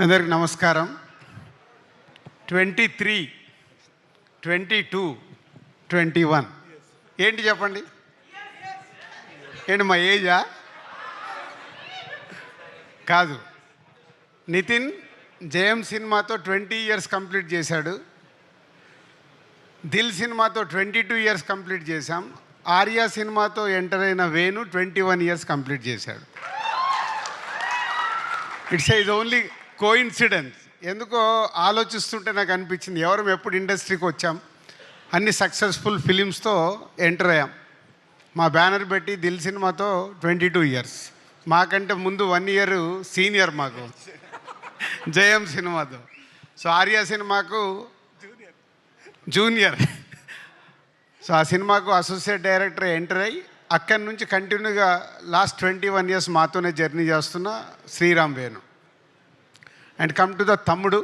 అందరికి నమస్కారం. 23, 22, 21 ఏంటి చెప్పండి? ఏంటి మా ఏజా? కాదు. నితిన్ జయం సినిమాతో 20 ఇయర్స్ కంప్లీట్ చేశాడు. దిల్ సినిమాతో 22 ఇయర్స్ కంప్లీట్ చేశాం. ఆర్యా సినిమాతో ఎంటర్ అయిన వేణు 21 ఇయర్స్ కంప్లీట్ చేశాడు. It's is only coincidence. ఎందుకో ఆలోచిస్తుంటే నాకు అనిపించింది, ఎవరు ఎప్పుడు ఇండస్ట్రీకి వచ్చాం, అన్ని సక్సెస్ఫుల్ ఫిలిమ్స్తో ఎంటర్ అయ్యాం. మా బ్యానర్ పెట్టి దిల్ సినిమాతో 22 ఇయర్స్, మాకంటే ముందు 1 ఇయర్ సీనియర్ మాకు జయం సినిమాతో. సో ఆర్యా సినిమాకు జూనియర్. సో ఆ సినిమాకు అసోసియేట్ డైరెక్టర్ ఎంటర్ అయ్యి అక్కడి నుంచి కంటిన్యూగా లాస్ట్ 21 ఇయర్స్ మాతోనే జర్నీ చేస్తున్న Sriram Venu. And come to the Thammudu.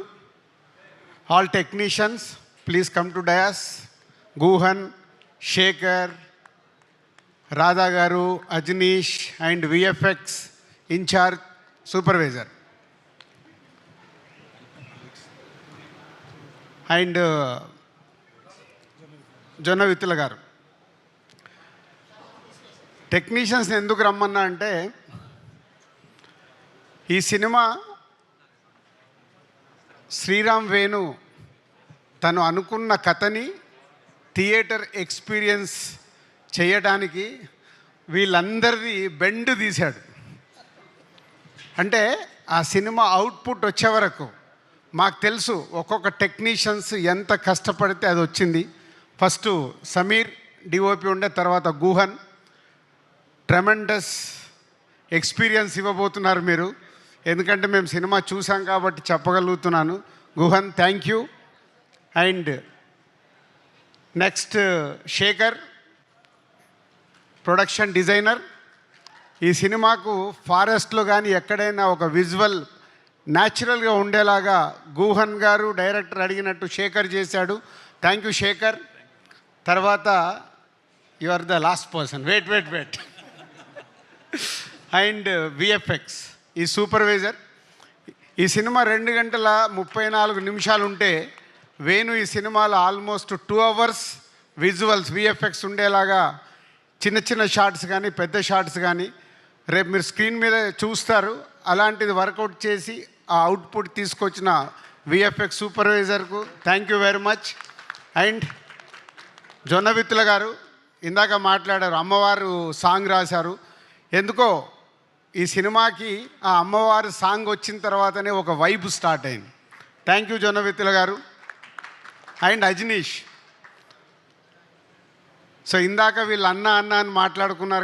All technicians please come to dais. Guhan, Shekar, Radha garu, Ajaneesh and VFX in charge supervisor and Jonna Vittula గారు. టెక్నీషియన్స్ని ఎందుకు రమ్మన్నా అంటే, ఈ సినిమా శ్రీరామ్ వేణు తను అనుకున్న కథని థియేటర్ ఎక్స్పీరియన్స్ చేయడానికి వీళ్ళందరిది బెండ్ తీశాడు. అంటే ఆ సినిమా అవుట్పుట్ వచ్చే వరకు మాకు తెలుసు ఒక్కొక్క టెక్నీషియన్స్ ఎంత కష్టపడితే అది వచ్చింది. ఫస్ట్ సమీర్ డిఓపి ఉండే, తర్వాత గుహన్. ట్రెమెండస్ ఎక్స్పీరియన్స్ ఇవ్వబోతున్నారు మీరు, ఎందుకంటే మేము సినిమా చూసాం కాబట్టి చెప్పగలుగుతున్నాను. Guhan, thank you. And next Shekar, production designer. ఈ సినిమాకు ఫారెస్ట్లో కానీ ఎక్కడైనా ఒక విజువల్ న్యాచురల్గా ఉండేలాగా గుహన్ గారు డైరెక్టర్ అడిగినట్టు శేఖర్ చేశాడు. Thank you Shekar. తర్వాత you are the last person, wait. And VFX ఈ సూపర్వైజర్. ఈ సినిమా 2 గంటల 34 నిమిషాలు ఉంటే వేణు ఈ సినిమాలో ఆల్మోస్ట్ 2 అవర్స్ విజువల్స్ విఎఫ్ఎక్స్ ఉండేలాగా చిన్న చిన్న షార్ట్స్ కానీ పెద్ద షార్ట్స్ కానీ రేపు మీరు స్క్రీన్ మీద చూస్తారు. అలాంటిది వర్కౌట్ చేసి ఆ అవుట్పుట్ తీసుకొచ్చిన విఎఫ్ఎక్స్ సూపర్వైజర్కు thank you very much. And Jonna Vittula గారు ఇందాక మాట్లాడారు, అమ్మవారు సాంగ్ రాశారు. ఎందుకో ఈ సినిమాకి ఆ అమ్మవారు సాంగ్ వచ్చిన తర్వాతనే ఒక వైబ్ స్టార్ట్ అయింది. థ్యాంక్ యూ జొన్న విత్తుల గారు. అండ్ అజనీష్. సో ఇందాక వీళ్ళు అన్న అని మాట్లాడుకున్నారు